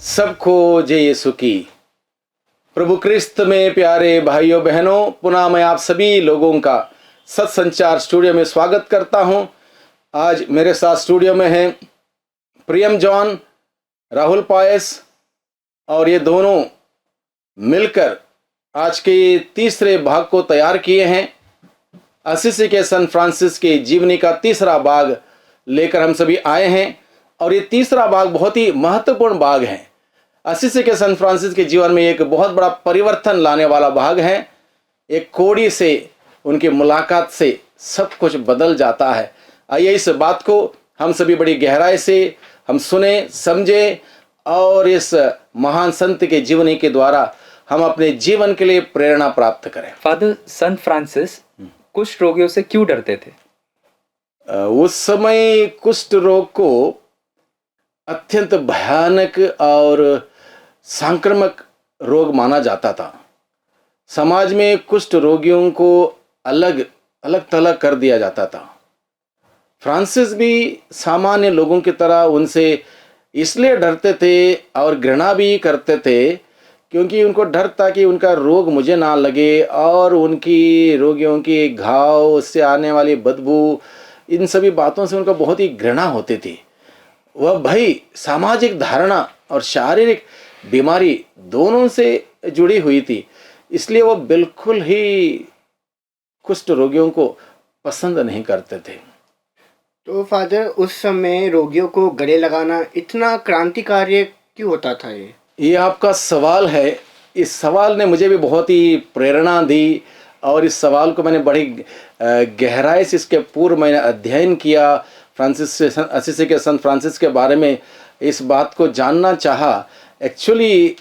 सबको जय यीशु की। प्रभु क्रिस्त में प्यारे भाइयों बहनों, पुनः मैं आप सभी लोगों का सत्संचार स्टूडियो में स्वागत करता हूं। आज मेरे साथ स्टूडियो में हैं प्रियम जॉन, राहुल पायस, और ये दोनों मिलकर आज के तीसरे भाग को तैयार किए हैं। असिसी के सन फ्रांसिस के जीवनी का तीसरा भाग लेकर हम सभी आए हैं, और ये तीसरा भाग बहुत ही महत्वपूर्ण भाग है। असिसी के सन फ्रांसिस के जीवन में एक बहुत बड़ा परिवर्तन लाने वाला भाग है। एक कोढ़ी से उनकी मुलाकात से सब कुछ बदल जाता है। आइए इस बात को हम सभी बड़ी गहराई से हम सुने, समझे, और इस महान संत के जीवनी के द्वारा हम अपने जीवन के लिए प्रेरणा प्राप्त करें। फादर, संत फ्रांसिस कुष्ठ रोगियों से क्यों डरते थे? उस समय कुष्ठ रोग को अत्यंत भयानक और संक्रामक रोग माना जाता था। समाज में कुष्ठ रोगियों को अलग अलग थलग कर दिया जाता था। फ्रांसिस भी सामान्य लोगों की तरह उनसे इसलिए डरते थे और घृणा भी करते थे क्योंकि उनको डर था कि उनका रोग मुझे ना लगे, और उनकी रोगियों की घाव, उससे आने वाली बदबू, इन सभी बातों से उनको बहुत ही घृणा होती थी। वह भय सामाजिक धारणा और शारीरिक बीमारी दोनों से जुड़ी हुई थी, इसलिए वह बिल्कुल ही कुष्ठ रोगियों को पसंद नहीं करते थे। तो फादर, उस समय रोगियों को गले लगाना इतना क्रांतिकारी क्यों होता था? ये आपका सवाल है। इस सवाल ने मुझे भी बहुत ही प्रेरणा दी, और इस सवाल को मैंने बड़ी गहराई से इसके पूर्व मैंने अध्ययन किया। असिसी के संत फ्रांसिस के बारे में इस बात को जानना चाहा। एक्चुअली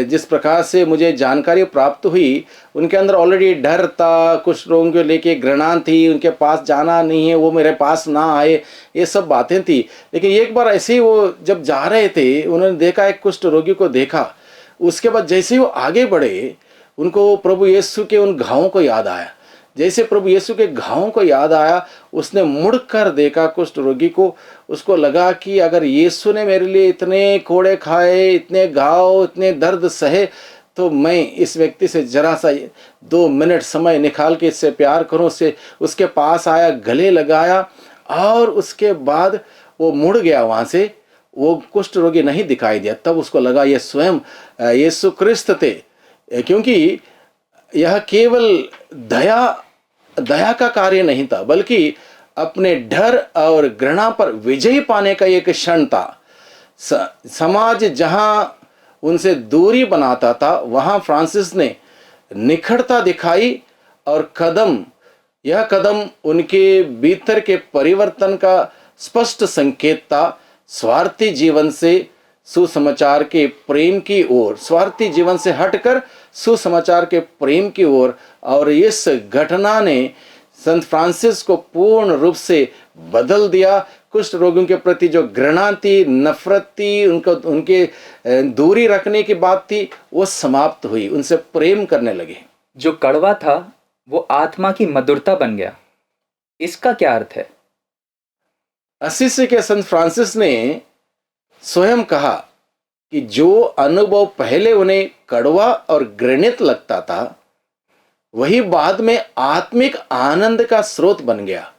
जिस प्रकार से मुझे जानकारी प्राप्त हुई, उनके अंदर ऑलरेडी डर था, कुछ रोगियों को लेके घृणा थी, उनके पास जाना नहीं है, वो मेरे पास ना आए, ये सब बातें थी। लेकिन एक बार ऐसे ही वो जब जा रहे थे, उन्होंने देखा, एक कुष्ठ रोगी को देखा। उसके बाद जैसे ही वो आगे बढ़े, उनको प्रभु यीशु के उन घावों को याद आया। जैसे प्रभु यीशु के घावों को याद आया, उसने मुड़कर देखा कुष्ठ रोगी को। उसको लगा कि अगर यीशु ने मेरे लिए इतने कोड़े खाए, इतने घाव, इतने दर्द सहे, तो मैं इस व्यक्ति से जरा सा 2 मिनट समय निकाल के इससे प्यार करूं। उसके पास आया, गले लगाया, और उसके बाद वो मुड़ गया वहाँ से। वो कुष्ठ रोगी नहीं दिखाई दिया। तब उसको लगा ये स्वयं यीशु क्रिस्त थे, क्योंकि यह केवल दया का कार्य नहीं था, बल्कि अपने डर और घृणा पर विजय पाने का एक क्षण था। समाज जहां उनसे दूरी बनाता था, वहां फ्रांसिस ने निखरता दिखाई, और यह कदम उनके भीतर के परिवर्तन का स्पष्ट संकेत था। स्वार्थी जीवन से सुसमाचार के प्रेम की ओर, स्वार्थी जीवन से हटकर सुसमाचार के प्रेम की ओर। और इस घटना ने संत फ्रांसिस को पूर्ण रूप से बदल दिया। कुष्ठ रोगियों के प्रति जो घृणा थी, नफरत थी, उनके दूरी रखने की बात थी, वो समाप्त हुई। उनसे प्रेम करने लगे। जो कड़वा था वो आत्मा की मधुरता बन गया। इसका क्या अर्थ है? असिसी के संत फ्रांसिस ने स्वयं कहा कि जो अनुभव पहले उन्हें कड़वा और घृणित लगता था, वही बाद में आत्मिक आनंद का स्रोत बन गया।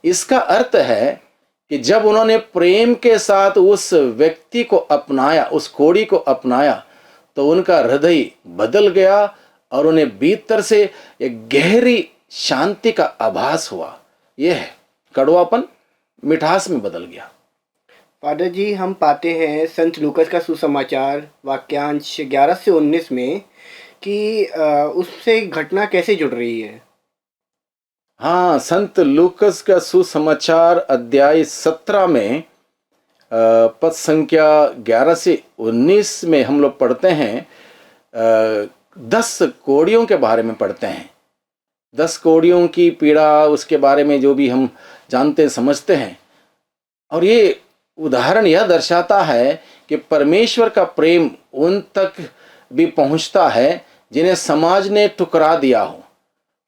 इसका अर्थ है कि जब उन्होंने प्रेम के साथ उस व्यक्ति को अपनाया, उस कोढ़ी को अपनाया, तो उनका हृदय बदल गया, और उन्हें भीतर से एक गहरी शांति का आभास हुआ। यह है, कड़वापन मिठास में बदल गया। फादर जी, हम पाते हैं संत लूकस का सुसमाचार वाक्यांश 11 से 19 में कि उससे घटना कैसे जुड़ रही है। हाँ, संत लूकस का सुसमाचार अध्याय 17 में पद संख्या 11 से 19 में हम लोग पढ़ते हैं, 10 कोढ़ियों के बारे में पढ़ते हैं। 10 कोढ़ियों की पीड़ा, उसके बारे में जो भी हम जानते समझते हैं। और ये उदाहरण यह दर्शाता है कि परमेश्वर का प्रेम उन तक भी पहुंचता है जिन्हें समाज ने ठुकरा दिया हो।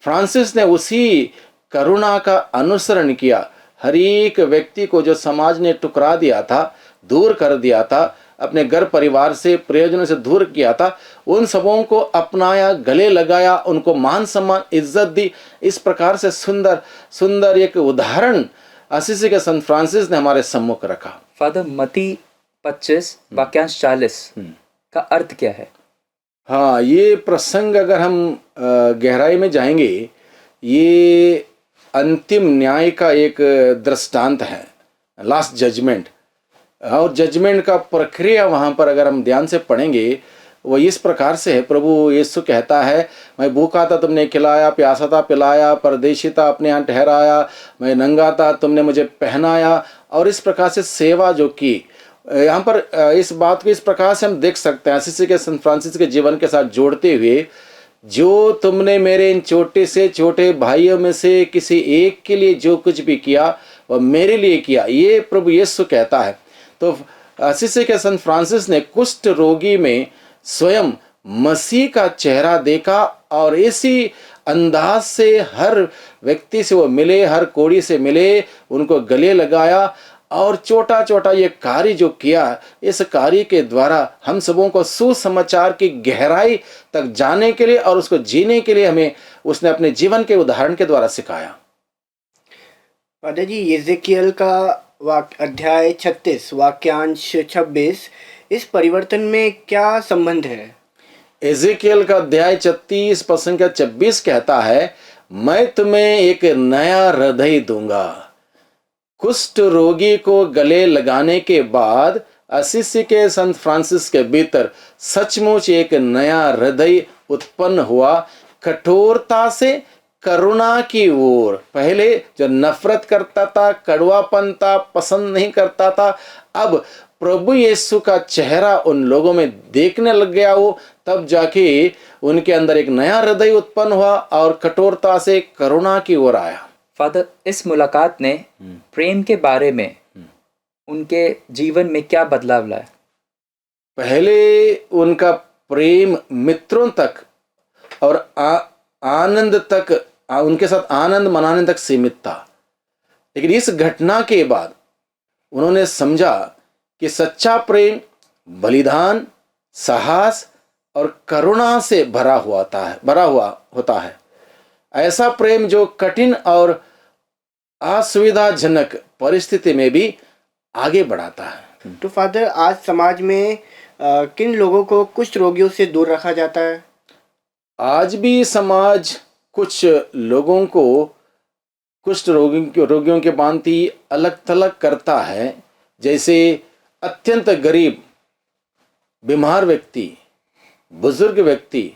फ्रांसिस ने उसी करुणा का अनुसरण किया। हर एक व्यक्ति को जो समाज ने ठुकरा दिया था, दूर कर दिया था, अपने घर परिवार से प्रियजनों से दूर किया था, उन सबों को अपनाया, गले लगाया, उनको मान सम्मान इज्जत दी। इस प्रकार से सुंदर सुंदर एक उदाहरण असीसी के संत फ्रांसिस ने हमारे सम्मुख रखा। फादर, मती 25 वाक्यांश 40 का अर्थ क्या है? हाँ, ये प्रसंग अगर हम गहराई में जाएंगे, ये अंतिम न्याय का एक दृष्टांत है, लास्ट जजमेंट। और जजमेंट का प्रक्रिया वहाँ पर अगर हम ध्यान से पढ़ेंगे, वो इस प्रकार से है। प्रभु यीशु कहता है, मैं भूखा था तुमने खिलाया, प्यासा था पिलाया, परदेशी था अपने यहाँ ठहराया, मैं नंगा था तुमने मुझे पहनाया। और इस प्रकार से सेवा जो की, यहाँ पर इस बात को इस प्रकार से हम देख सकते हैं असीसी के संत फ्रांसिस के जीवन के साथ जोड़ते हुए, जो तुमने मेरे इन छोटे से छोटे भाइयों में से किसी एक के लिए जो कुछ भी किया वह मेरे लिए किया, ये प्रभु यीशु कहता है। तो असीसी के संत फ्रांसिस ने कुष्ठ रोगी में स्वयं मसीह का चेहरा देखा और इसी अंदाज से हर व्यक्ति से वो मिले, हर कोड़ी से मिले, उनको गले लगाया और छोटा छोटा ये कार्य जो किया, इस कार्य के द्वारा हम सबों को सुसमाचार की गहराई तक जाने के लिए और उसको जीने के लिए हमें उसने अपने जीवन के उदाहरण के द्वारा सिखाया। फादर जी, यिजकियल का अध्याय 36 वाक्यांश 26, इस परिवर्तन में क्या संबंध है? यिजकियल का अध्याय 36 प्रसंग का 26 कहता है, मैं तुम्हें एक नया हृदय दूंगा। कुष्ठ रोगी को गले लगाने के बाद असीसी के संत फ्रांसिस के भीतर सचमुच एक नया हृदय उत्पन्न हुआ, कठोरता से करुणा की ओर। पहले जो नफरत करता था, कड़वापन था, पसंद नहीं करता था, अब प्रभु यीशु का चेहरा उन लोगों में देखने लग गया वो, तब जाके उनके अंदर एक नया हृदय उत्पन्न हुआ और कठोरता से करुणा की ओर आया। फादर, इस मुलाकात ने प्रेम के बारे में उनके जीवन में क्या बदलाव लाया? पहले उनका प्रेम मित्रों तक और आनंद तक, उनके साथ आनंद मनाने तक सीमित था। लेकिन इस घटना के बाद उन्होंने समझा कि सच्चा प्रेम बलिदान, साहस और करुणा से भरा हुआ होता है। ऐसा प्रेम जो कठिन और असुविधाजनक परिस्थिति में भी आगे बढ़ाता है। तो फादर, आज समाज में किन लोगों को कुष्ठ रोगियों से दूर रखा जाता है? आज भी समाज कुछ लोगों को कुष्ठ रोगियों के भांति अलग थलग करता है। जैसे अत्यंत गरीब, बीमार व्यक्ति, बुजुर्ग व्यक्ति,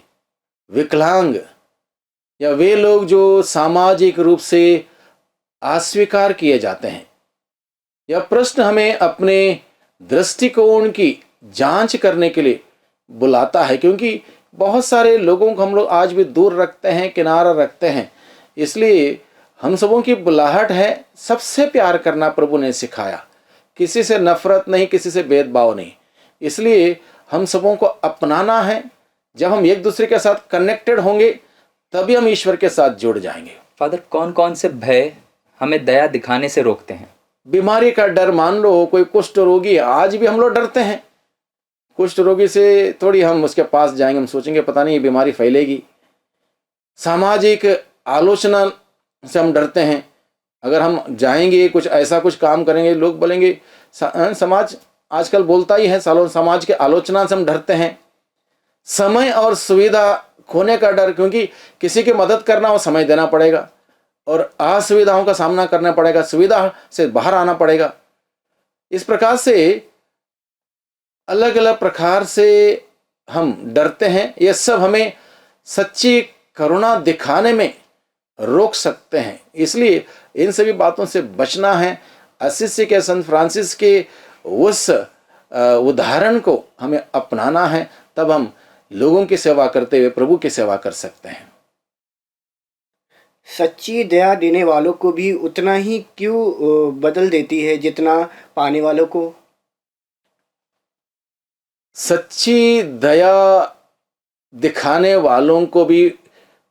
विकलांग, या वे लोग जो सामाजिक रूप से अस्वीकार किए जाते हैं। यह प्रश्न हमें अपने दृष्टिकोण की जांच करने के लिए बुलाता है, क्योंकि बहुत सारे लोगों को हम लोग आज भी दूर रखते हैं, किनारा रखते हैं। इसलिए हम सबों की बुलाहट है सबसे प्यार करना। प्रभु ने सिखाया, किसी से नफरत नहीं, किसी से भेदभाव नहीं। इसलिए हम सबों को अपनाना है। जब हम एक दूसरे के साथ कनेक्टेड होंगे तभी हम ईश्वर के साथ जुड़ जाएंगे। फादर, कौन कौन से भय हमें दया दिखाने से रोकते हैं? बीमारी का डर, मान लो कोई कुष्ठ रोगी, आज भी हम लोग डरते हैं। कुष्ठ रोगी से थोड़ी हम उसके पास जाएंगे, हम सोचेंगे पता नहीं ये बीमारी फैलेगी। सामाजिक आलोचना से हम डरते हैं। अगर हम जाएंगे, कुछ ऐसा कुछ काम करेंगे, लोग बोलेंगे, समाज आजकल बोलता ही है, सालों समाज के आलोचना से हम डरते हैं। समय और सुविधा खोने का डर, क्योंकि किसी की मदद करना हो समय देना पड़ेगा और असुविधाओं का सामना करना पड़ेगा, सुविधा से बाहर आना पड़ेगा। इस प्रकार से अलग अलग प्रकार से हम डरते हैं। ये सब हमें सच्ची करुणा दिखाने में रोक सकते हैं। इसलिए इन सभी बातों से बचना है। असीसी के संत फ्रांसिस के उस उदाहरण को हमें अपनाना है, तब हम लोगों की सेवा करते हुए प्रभु की सेवा कर सकते हैं। सच्ची दया देने वालों को भी उतना ही क्यों बदल देती है जितना पाने वालों को? सच्ची दया दिखाने वालों को भी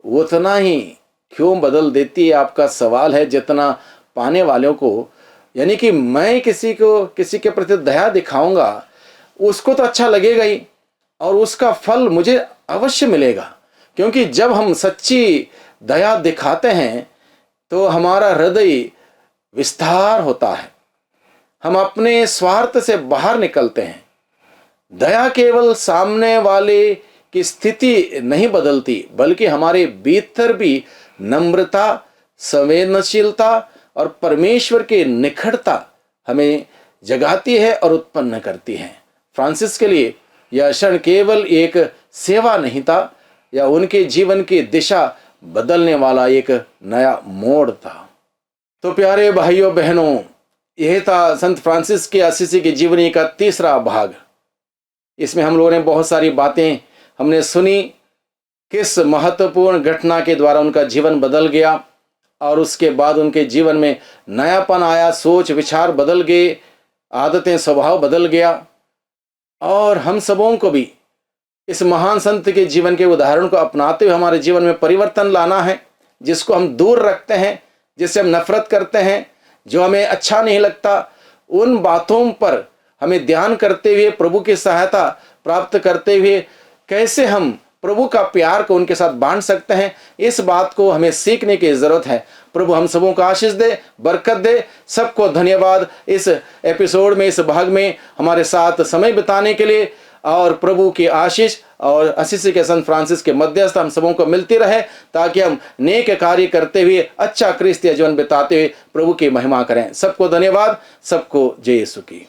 उतना ही क्यों बदल देती है, आपका सवाल है, जितना पाने वालों को। यानी कि मैं किसी के प्रति दया दिखाऊंगा, उसको तो अच्छा लगेगा ही, और उसका फल मुझे अवश्य मिलेगा। क्योंकि जब हम सच्ची दया दिखाते हैं तो हमारा हृदय विस्तार होता है, हम अपने स्वार्थ से बाहर निकलते हैं। दया केवल सामने वाले की स्थिति नहीं बदलती, बल्कि हमारे भीतर भी नम्रता, संवेदनशीलता और परमेश्वर की निकटता हमें जगाती है और उत्पन्न करती है। फ्रांसिस के लिए यह क्षण केवल एक सेवा नहीं था, या उनके जीवन की दिशा बदलने वाला एक नया मोड़ था। तो प्यारे भाइयों बहनों, यह था संत फ्रांसिस के असीसी की जीवनी का तीसरा भाग। इसमें हम लोगों ने बहुत सारी बातें हमने सुनी, किस महत्वपूर्ण घटना के द्वारा उनका जीवन बदल गया और उसके बाद उनके जीवन में नयापन आया, सोच विचार बदल गए, आदतें स्वभाव बदल गया। और हम सबों को भी इस महान संत के जीवन के उदाहरण को अपनाते हुए हमारे जीवन में परिवर्तन लाना है। जिसको हम दूर रखते हैं, जिससे हम नफरत करते हैं, जो हमें अच्छा नहीं लगता, उन बातों पर हमें ध्यान करते हुए, प्रभु की सहायता प्राप्त करते हुए कैसे हम प्रभु का प्यार को उनके साथ बांट सकते हैं, इस बात को हमें सीखने की जरूरत है। प्रभु हम सबों को आशीष दे, बरकत दे। सबको धन्यवाद इस एपिसोड में, इस भाग में हमारे साथ समय बिताने के लिए। और प्रभु की आशीष और असीसी के संत फ्रांसिस के मध्यस्थ हम सबों को मिलती रहे, ताकि हम नेक कार्य करते हुए अच्छा क्रिस्तीय जीवन बिताते हुए प्रभु की महिमा करें। सबको धन्यवाद, सबको जय यीशु की।